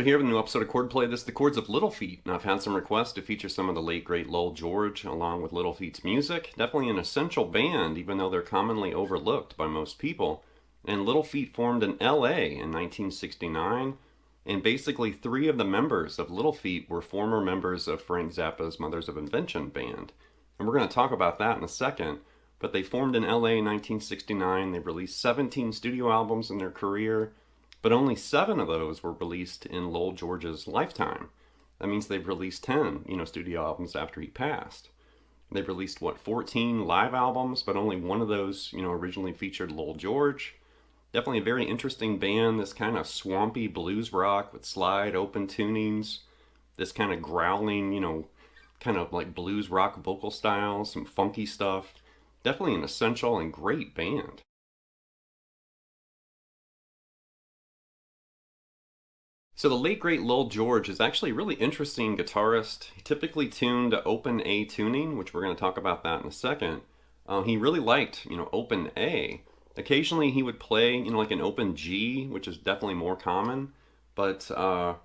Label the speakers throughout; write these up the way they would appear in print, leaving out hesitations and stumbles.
Speaker 1: Here with a new episode of Chordplay. This is the Chords of Little Feat, and I've had some requests to feature some of the late great Lowell George along with Little Feat's music. Definitely an essential band, even though they're commonly overlooked by most people. And Little Feat formed in LA in 1969, and basically 3 of the members of Little Feat were former members of Frank Zappa's Mothers of Invention band. And we're going to talk about that in a second. But they formed in LA in 1969. They released 17 studio albums in their career, but only 7 of those were released in Lowell George's lifetime. That means they've released 10, studio albums after he passed. They've released, 14 live albums, but only one of those, originally featured Lowell George. Definitely a very interesting band, this kind of swampy blues rock with slide open tunings, this kind of growling, kind of like blues rock vocal style, some funky stuff. Definitely an essential and great band. So the late great Lowell George is actually a really interesting guitarist. He typically tuned to open A tuning, which we're going to talk about that in a second. He really liked, open A. Occasionally he would play, like an open G, which is definitely more common. But, I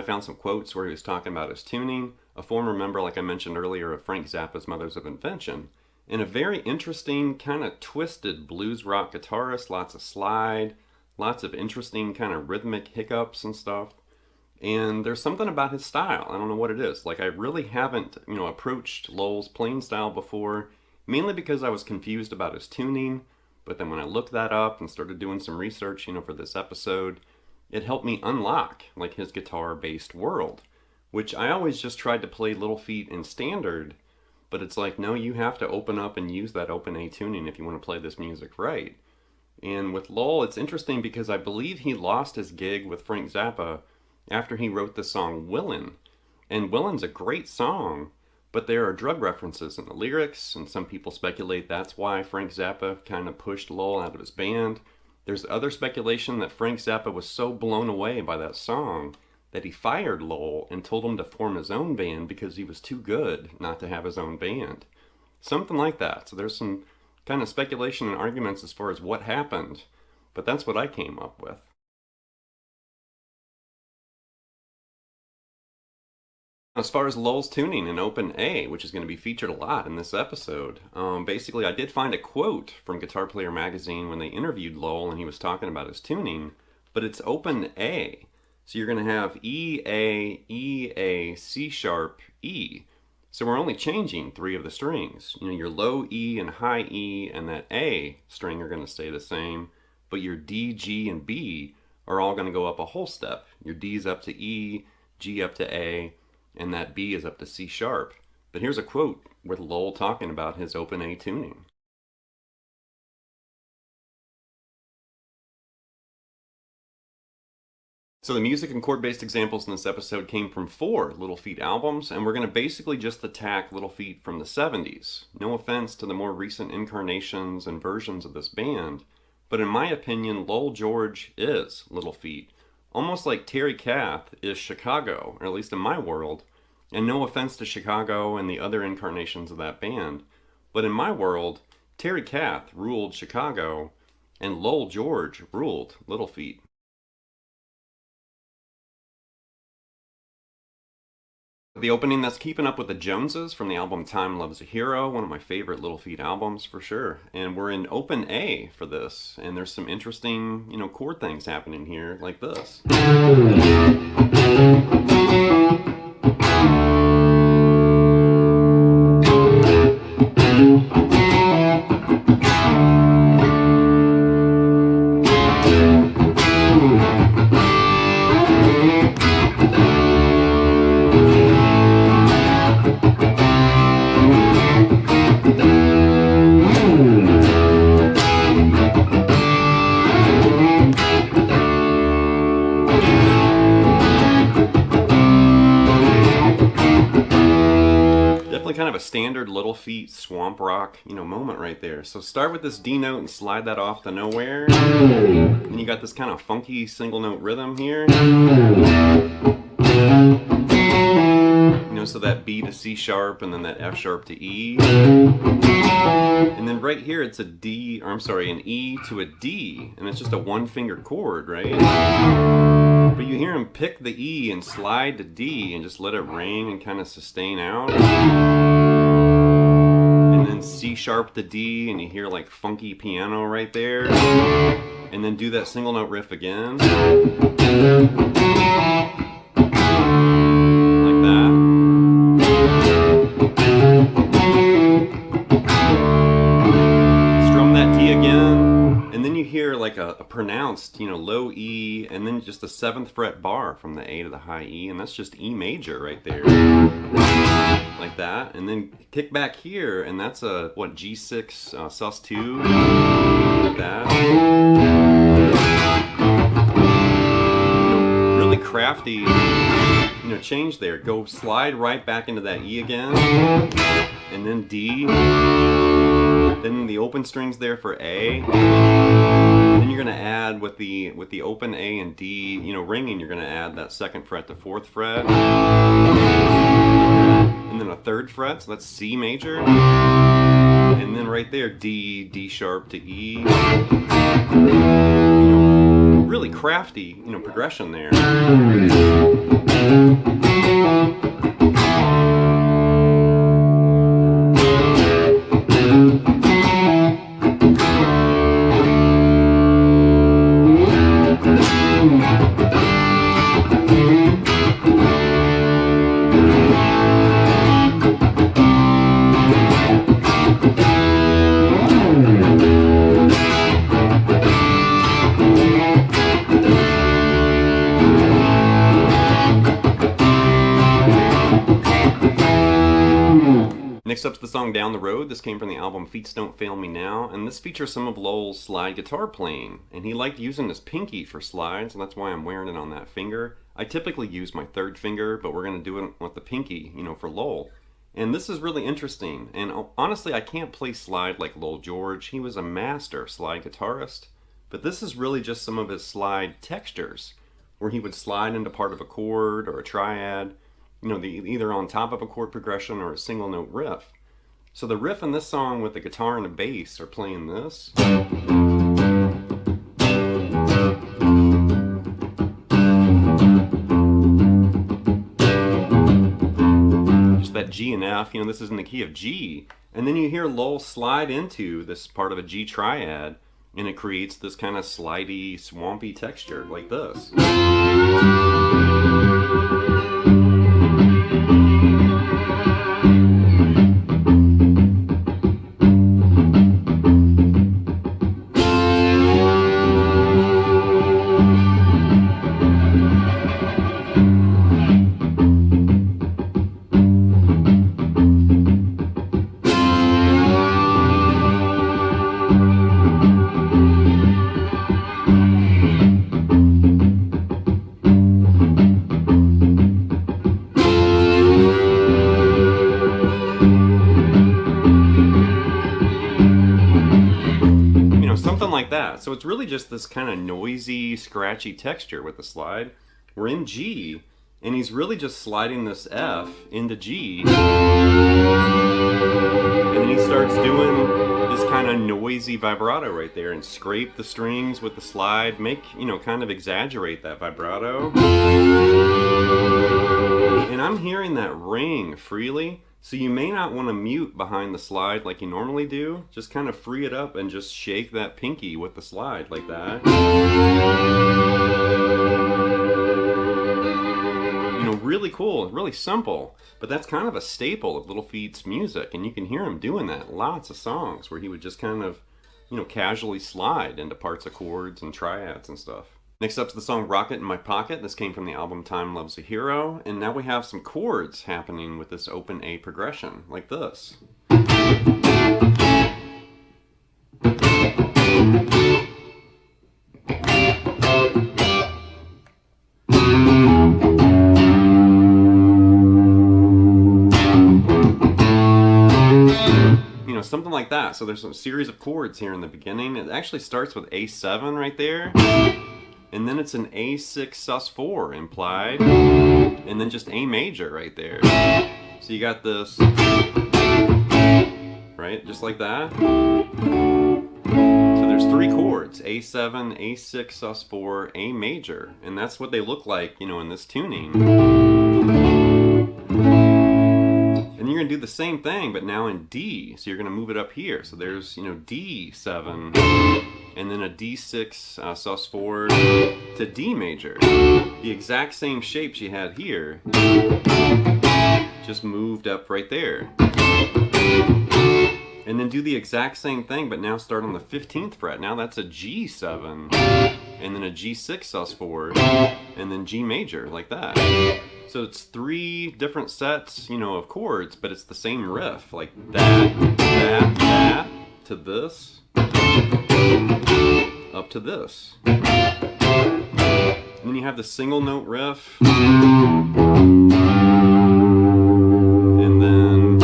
Speaker 1: found some quotes where he was talking about his tuning. A former member, like I mentioned earlier, of Frank Zappa's Mothers of Invention. And a very interesting, kind of twisted blues rock guitarist, lots of slide, lots of interesting kind of rhythmic hiccups and stuff. And there's something about his style. I don't know what it is. Like, I really haven't, approached Lowell's playing style before, mainly because I was confused about his tuning. But then when I looked that up and started doing some research, for this episode, it helped me unlock, like, his guitar-based world, which I always just tried to play Little Feat in standard. But it's like, no, you have to open up and use that open A tuning if you want to play this music right. And with Lowell, it's interesting because I believe he lost his gig with Frank Zappa after he wrote the song Willin. And Willin's a great song, but there are drug references in the lyrics, and some people speculate that's why Frank Zappa kind of pushed Lowell out of his band. There's other speculation that Frank Zappa was so blown away by that song that he fired Lowell and told him to form his own band because he was too good not to have his own band. Something like that. So there's some kind of speculation and arguments as far as what happened, but that's what I came up with. As far as Lowell's tuning in open A, which is going to be featured a lot in this episode, basically I did find a quote from Guitar Player magazine when they interviewed Lowell and he was talking about his tuning, but it's open A. So you're going to have E, A, C sharp, E. So we're only changing 3 of the strings. Your low E and high E and that A string are going to stay the same, but your D, G, and B are all going to go up a whole step. Your D's up to E, G up to A, and that B is up to C sharp. But here's a quote with Lowell talking about his open A tuning. So the music and chord-based examples in this episode came from 4 Little Feat albums, and we're going to basically just attack Little Feat from the 70s. No offense to the more recent incarnations and versions of this band, but in my opinion, Lowell George is Little Feat. Almost like Terry Kath is Chicago, or at least in my world. And no offense to Chicago and the other incarnations of that band, but in my world, Terry Kath ruled Chicago, and Lowell George ruled Little Feat. The opening, that's Keepin' Up with the Joneses from the album Time Loves a Hero, one of my favorite Little Feat albums for sure. And we're in open A for this, and there's some interesting, chord things happening here, like this. little feet swamp rock, moment right there. So start with this D note and slide that off to nowhere. And you got this kind of funky single note rhythm here. So that B to C sharp and then that F sharp to E. And then right here it's an E to a D, and it's just a one finger chord, right? But you hear him pick the E and slide to D and just let it ring and kind of sustain out. And then C sharp to D, and you hear like funky piano right there. And then do that single note riff again. Like that. Strum that D again, and then you hear like a pronounced, low E, and then just a 7th fret bar from the A to the high E, and that's just E major right there. Like that, and then kick back here, and that's a, G6 sus2, like that. Really crafty, change there. Go slide right back into that E again, and then D, then the open strings there for A, and then you're gonna add with the open A and D, ringing, you're gonna add that 2nd fret to 4th fret, and then a 3rd fret, so that's C major, and then right there D sharp to E. Really crafty, progression there. Next up's the song Down the Road. This came from the album Feet Don't Fail Me Now, and this features some of Lowell's slide guitar playing. And he liked using his pinky for slides, and that's why I'm wearing it on that finger. I typically use my 3rd finger, but we're going to do it with the pinky, for Lowell. And this is really interesting, and honestly I can't play slide like Lowell George. He was a master slide guitarist, but this is really just some of his slide textures, where he would slide into part of a chord or a triad, either on top of a chord progression or a single note riff. So the riff in this song with the guitar and the bass are playing this. Just that G and F, this is in the key of G. And then you hear Lowell slide into this part of a G triad, and it creates this kind of slidey, swampy texture like this. Like that. So it's really just this kind of noisy, scratchy texture with the slide. We're in G, and he's really just sliding this F into G, and then he starts doing this kind of noisy vibrato right there, and scrape the strings with the slide, make, kind of exaggerate that vibrato. And I'm hearing that ring freely. So you may not want to mute behind the slide like you normally do. Just kind of free it up and just shake that pinky with the slide like that. Really cool, really simple. But that's kind of a staple of Little Feat's music, and you can hear him doing that in lots of songs where he would just kind of, casually slide into parts of chords and triads and stuff. Next up's the song Rocket in My Pocket. This came from the album Time Loves a Hero. And now we have some chords happening with this open A progression, like this. you know, something like that. So there's a series of chords here in the beginning. It actually starts with A7 right there, and then it's an A6 sus4 implied, and then just A major right there. So you got this, right, just like that. So there's three chords, A7, A6 sus4, A major, and that's what they look like, you know, in this tuning. And you're gonna do the same thing, but now in D. So you're gonna move it up here. So there's, you know, D7, and then a D6 sus4 to D major. The exact same shapes you had here, just moved up right there. And then do the exact same thing, but now start on the 15th fret. Now that's a G7, and then a G6 sus4, and then G major, like that. So it's three different sets, you know, of chords, but it's the same riff, like that, to this, up to this. And then you have the single note riff, and then,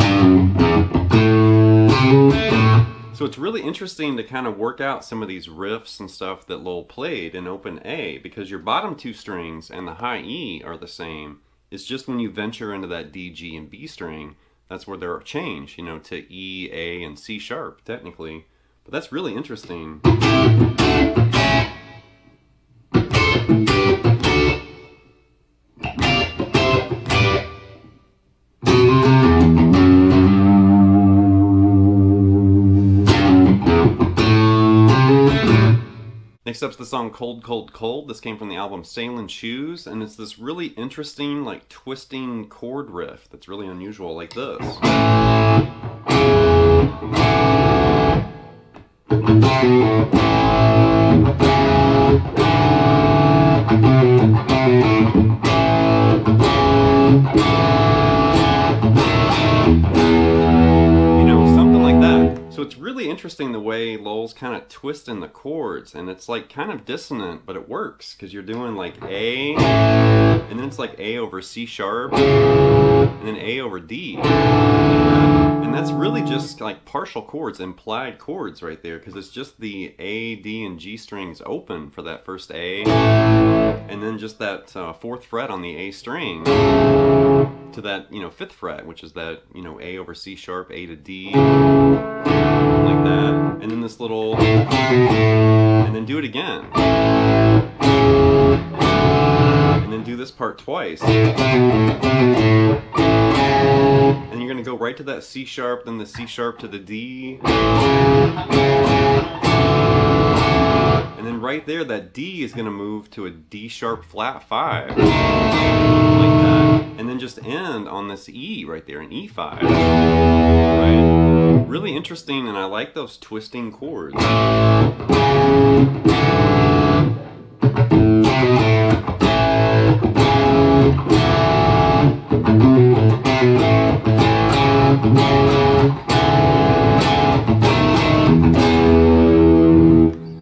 Speaker 1: so it's really interesting to kind of work out some of these riffs and stuff that Lowell played in open A, because your bottom two strings and the high E are the same. It's just when you venture into that D, G, and B string, that's where they're changed, you know, to E, A, and C sharp, technically. But that's really interesting. Next up's the song Cold, Cold, Cold. This came from the album Sailin' Shoes, and it's this really interesting, like, twisting chord riff that's really unusual, like this. So it's really interesting the way Lowell's kind of twisting the chords, and it's like kind of dissonant, but it works because you're doing like A, and then it's like A over C sharp, and then A over D. And that's really just like partial chords, implied chords right there, because it's just the A, D, and G strings open for that first A, and then just that fourth fret on the A string to that, you know, fifth fret, which is that, you know, A over C sharp, A to D, like that, and then this little, and then do it again, and then do this part twice, and you're gonna go right to that C sharp, then the C sharp to the D, and then right there that D is gonna move to a D sharp flat 5, like that, and then just end on this E right there, an E5, right? Really interesting, and I like those twisting chords.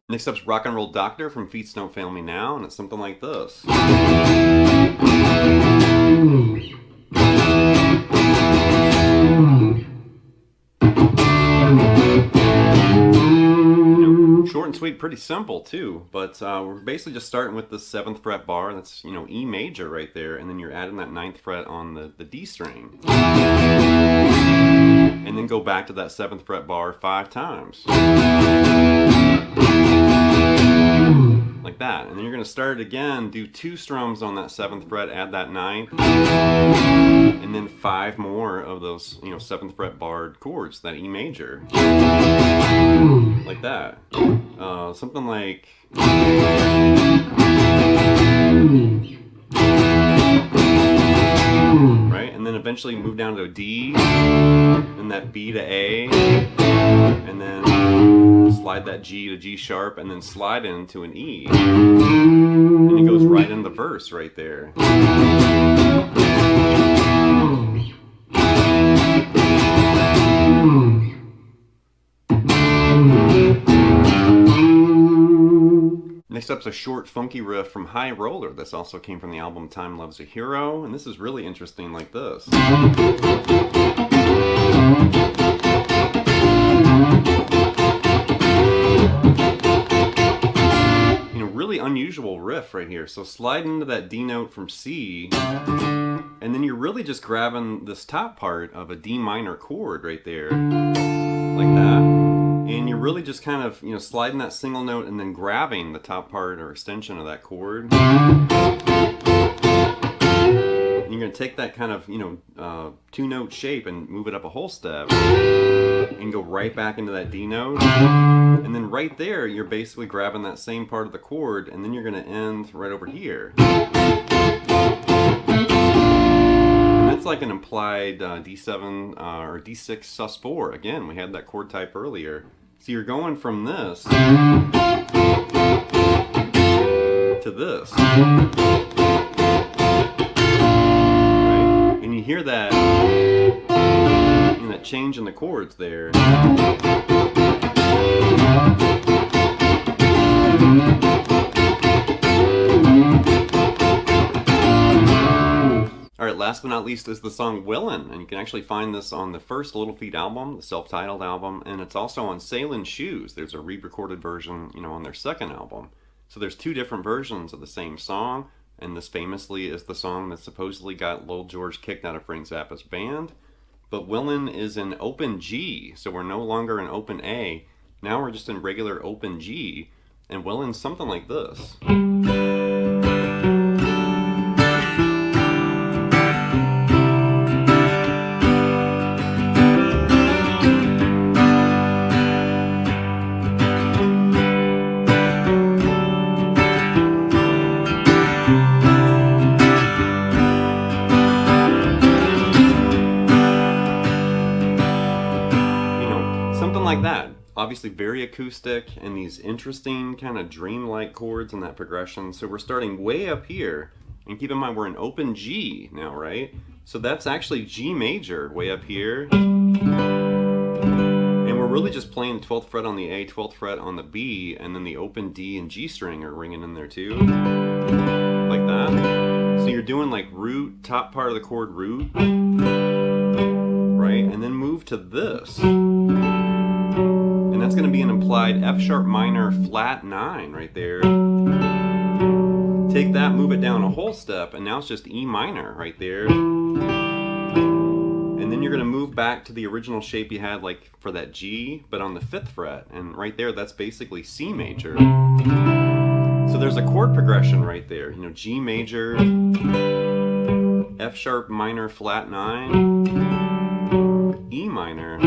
Speaker 1: Next up's Rock and Roll Doctor from Feet Don't Fail Me Now, and it's something like this. Short and sweet, pretty simple too, but we're basically just starting with the 7th fret bar. That's, you know, E major right there, and then you're adding that 9th fret on the D string, and then go back to that 7th fret bar 5 times, like that. And then you're going to start it again, do 2 strums on that 7th fret, add that 9th, and then 5 more of those, you know, 7th fret barred chords, that E major, like that. Something like, right, and then eventually move down to a D, and that B to A, and then slide that G to G sharp, and then slide into an E, and it goes right in the verse right there. Next up's a short, funky riff from High Roller. This also came from the album Time Loves a Hero, and this is really interesting, like this. F right here. So slide into that D note from C, and then you're really just grabbing this top part of a D minor chord right there, like that. And you're really just kind of, sliding that single note and then grabbing the top part or extension of that chord. And you're going to take that kind of, two-note shape and move it up a whole step and go right back into that D note. And then right there, you're basically grabbing that same part of the chord, and then you're going to end right over here. And that's like an implied D7 or D6 sus4. Again, we had that chord type earlier. So you're going from this to this. Right? And you hear that, that change in the chords there. Alright, last but not least is the song Willin, and you can actually find this on the first Little Feat album, the self-titled album, and it's also on Sailin' Shoes. There's a re-recorded version, on their second album. So there's two different versions of the same song, and this famously is the song that supposedly got Lowell George kicked out of Frank Zappa's band. But Willin is in open G, so we're no longer in open A. Now we're just in regular open G, and Willin's something like this. Like that. Obviously very acoustic and these interesting kind of dreamlike chords in that progression. So we're starting way up here, and keep in mind we're in open G now, right? So that's actually G major way up here, and we're really just playing 12th fret on the A, 12th fret on the B, and then the open D and G string are ringing in there too, like that. So you're doing like root, top part of the chord root, right? And then move to this. And that's going to be an implied F sharp minor flat 9 right there. Take that, move it down a whole step, and now it's just E minor right there. And then you're going to move back to the original shape you had like for that G, but on the 5th fret. And right there, that's basically C major. So there's a chord progression right there. G major, F sharp minor flat 9, E minor,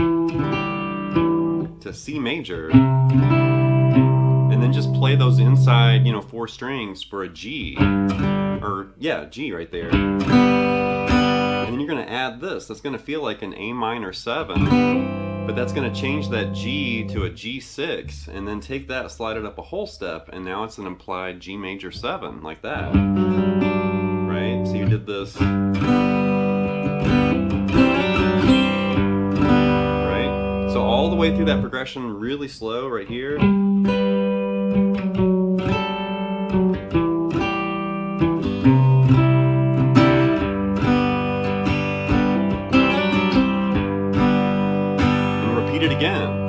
Speaker 1: to C major, and then just play those inside, 4 strings for a G, or yeah, G right there. And then you're going to add this. That's going to feel like an A minor 7, but that's going to change that G to a G6, and then take that, slide it up a whole step, and now it's an implied G major 7, like that. Right? So you did this. So all the way through that progression, really slow right here. And repeat it again.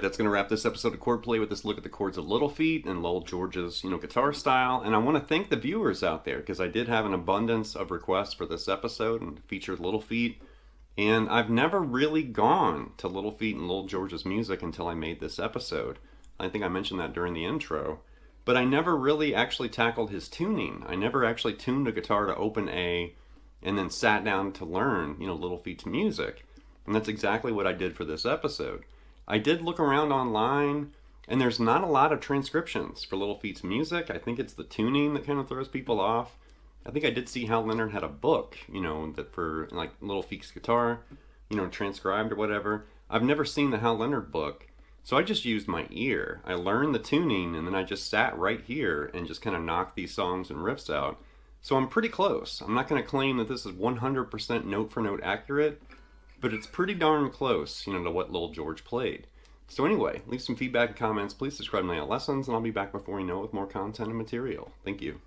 Speaker 1: That's going to wrap this episode of Chordplay with this look at the Chords of Little Feat and Lowell George's, guitar style. And I want to thank the viewers out there, because I did have an abundance of requests for this episode and featured Little Feat. And I've never really gone to Little Feat and Lowell George's music until I made this episode. I think I mentioned that during the intro. But I never really actually tackled his tuning. I never actually tuned a guitar to open A and then sat down to learn, Little Feat's music. And that's exactly what I did for this episode. I did look around online, and there's not a lot of transcriptions for Little Feat's music. I think it's the tuning that kind of throws people off. I think I did see Hal Leonard had a book, that for like Little Feat's guitar, transcribed or whatever. I've never seen the Hal Leonard book, so I just used my ear. I learned the tuning, and then I just sat right here and just kind of knocked these songs and riffs out. So I'm pretty close. I'm not going to claim that this is 100% note for note accurate, but it's pretty darn close, to what Lowell George played. So anyway, leave some feedback and comments. Please subscribe to my lessons, and I'll be back before you know it with more content and material. Thank you.